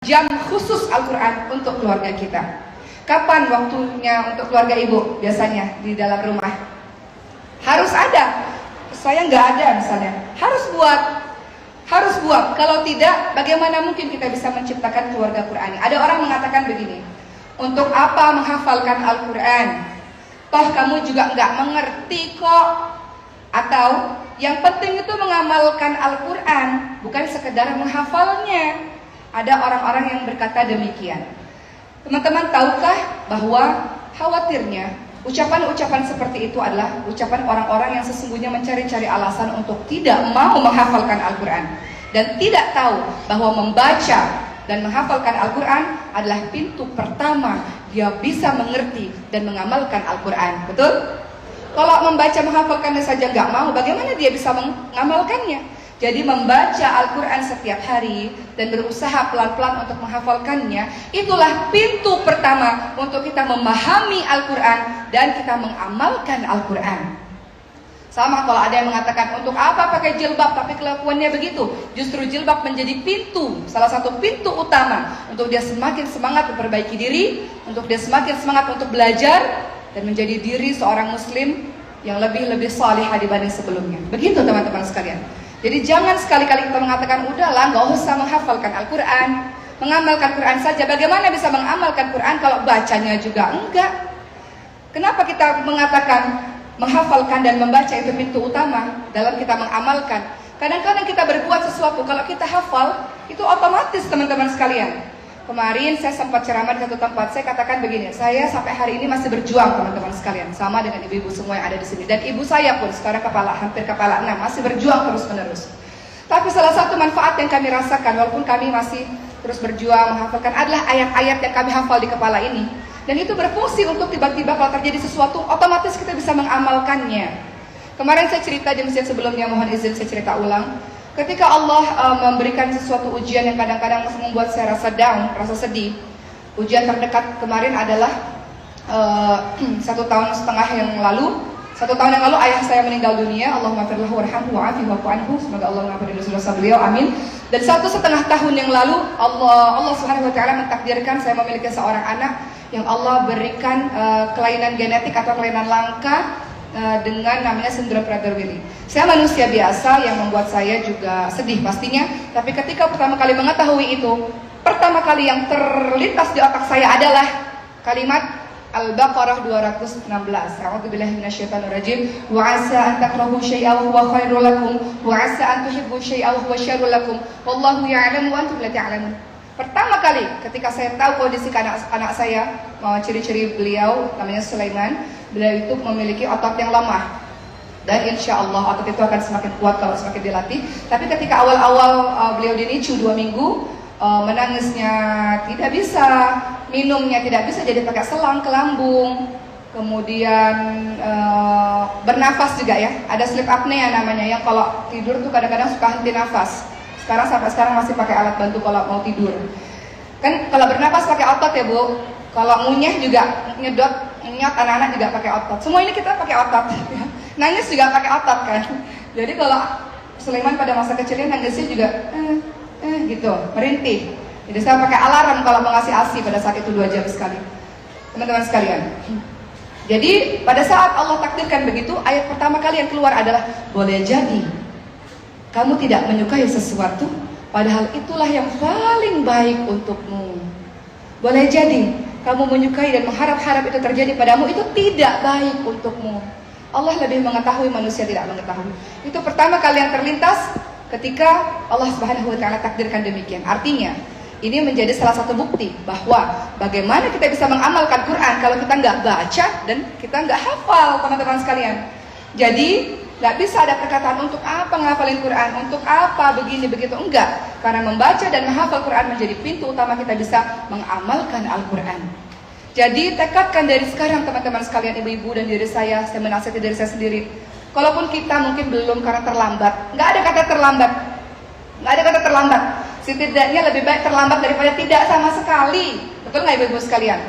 jam khusus Al-Quran untuk keluarga kita. Kapan waktunya untuk keluarga ibu biasanya di dalam rumah? Harus ada. Saya nggak ada misalnya. Harus buat. Kalau tidak, bagaimana mungkin kita bisa menciptakan keluarga Qurani? Ada orang mengatakan begini, untuk apa menghafalkan Al-Quran? Toh kamu juga nggak mengerti kok. Atau yang penting itu mengamalkan Al-Quran, bukan sekedar menghafalnya. Ada orang-orang yang berkata demikian. Teman-teman tahukah bahwa khawatirnya ucapan-ucapan seperti itu adalah ucapan orang-orang yang sesungguhnya mencari-cari alasan untuk tidak mau menghafalkan Al-Quran, dan tidak tahu bahwa membaca dan menghafalkan Al-Quran adalah pintu pertama dia bisa mengerti dan mengamalkan Al-Quran. Betul? Kalau membaca menghafalkannya saja nggak mau, bagaimana dia bisa mengamalkannya? Jadi membaca Al-Quran setiap hari dan berusaha pelan-pelan untuk menghafalkannya, itulah pintu pertama untuk kita memahami Al-Quran dan kita mengamalkan Al-Quran. Sama kalau ada yang mengatakan, untuk apa pakai jilbab tapi kelakuannya begitu? Justru jilbab menjadi pintu, salah satu pintu utama untuk dia semakin semangat memperbaiki diri, untuk dia semakin semangat untuk belajar dan menjadi diri seorang muslim yang lebih salihah dibanding sebelumnya. Begitu teman-teman sekalian. Jadi jangan sekali-kali kita mengatakan, udahlah nggak usah menghafalkan Al-Quran, mengamalkan Quran saja. Bagaimana bisa mengamalkan Quran kalau bacanya juga enggak? Kenapa kita mengatakan menghafalkan dan membaca itu pintu utama dalam kita mengamalkan? Kadang-kadang kita berbuat sesuatu, kalau kita hafal, itu otomatis teman-teman sekalian. Kemarin saya sempat ceramah di satu tempat, saya katakan begini, saya sampai hari ini masih berjuang teman-teman sekalian, sama dengan ibu-ibu semua yang ada di sini, dan ibu saya pun sekarang hampir kepala 6, masih berjuang terus-menerus. Tapi salah satu manfaat yang kami rasakan, walaupun kami masih terus berjuang menghafalkan, adalah ayat-ayat yang kami hafal di kepala ini, dan itu berfungsi untuk tiba-tiba kalau terjadi sesuatu, otomatis kita bisa mengamalkannya. Kemarin saya cerita di masjid sebelumnya, mohon izin saya cerita ulang. Ketika Allah memberikan sesuatu ujian yang kadang-kadang membuat saya rasa down, rasa sedih. Ujian terdekat kemarin adalah 1,5 tahun yang lalu. 1 tahun yang lalu ayah saya meninggal dunia. Allahumma firlahu warhamhu wa'afihi wa'fu anhu. Semoga Allah mengampuni dosa-dosa beliau, amin. Dan 1,5 tahun yang lalu Allah Subhanahu wa taala mentakdirkan saya memiliki seorang anak yang Allah berikan kelainan genetik atau kelainan langka dengan namanya sindrom Prader-Willi. Saya manusia biasa yang membuat saya juga sedih pastinya. Tapi ketika pertama kali mengetahui itu, pertama kali yang terlintas di otak saya adalah kalimat Al-Baqarah 216. A'udzubillahi minasyaitonirrajim. Wa 'asa an takrahu syai'an wa huwa khairul lakum wa 'asa an tuhibbu syai'an wa huwa syarrul lakum. Wallahu ya'lamu wa antum la ta'lamun. Pertama kali ketika saya tahu kondisi anak saya, ciri-ciri beliau namanya Sulaiman, beliau itu memiliki otot yang lemah. Dan insya Allah otot itu akan semakin kuat kalau semakin dilatih. Tapi ketika awal-awal beliau dinicu 2 minggu, menangisnya tidak bisa, minumnya tidak bisa, jadi pakai selang ke lambung. Kemudian bernafas juga ya, ada sleep apnea namanya, yang kalau tidur tuh kadang-kadang suka henti nafas. Sampai sekarang masih pakai alat bantu kalau mau tidur. Kan kalau bernafas pakai otot ya Bu. Kalau ngunyah juga nyot anak-anak juga pakai otot. Semua ini kita pakai otot. Nangis juga pakai otot kan. Jadi kalau Sulaiman pada masa kecilnya nangisnya juga gitu, merintih. Jadi saya pakai alarm kalau mau ngasih ASI pada saat itu 2 jam sekali. Teman-teman sekalian. Jadi pada saat Allah takdirkan begitu, ayat pertama kali yang keluar adalah boleh jadi kamu tidak menyukai sesuatu, padahal itulah yang paling baik untukmu. Boleh jadi kamu menyukai dan mengharap-harap itu terjadi padamu, itu tidak baik untukmu. Allah lebih mengetahui, manusia tidak mengetahui. Itu pertama kali yang terlintas ketika Allah Subhanahu wa taala takdirkan demikian. Artinya, ini menjadi salah satu bukti bahwa bagaimana kita bisa mengamalkan Quran kalau kita nggak baca dan kita nggak hafal, teman-teman sekalian. Jadi nggak bisa ada perkataan untuk apa ngafalin Quran, untuk apa begini begitu, enggak. Karena membaca dan menghafal Quran menjadi pintu utama kita bisa mengamalkan Al-Quran. Jadi tekadkan dari sekarang teman-teman sekalian, ibu-ibu dan diri saya menasihati diri saya sendiri. Kalaupun kita mungkin belum karena terlambat, nggak ada kata terlambat, nggak ada kata terlambat. Setidaknya lebih baik terlambat daripada tidak sama sekali. Betul nggak ibu-ibu sekalian?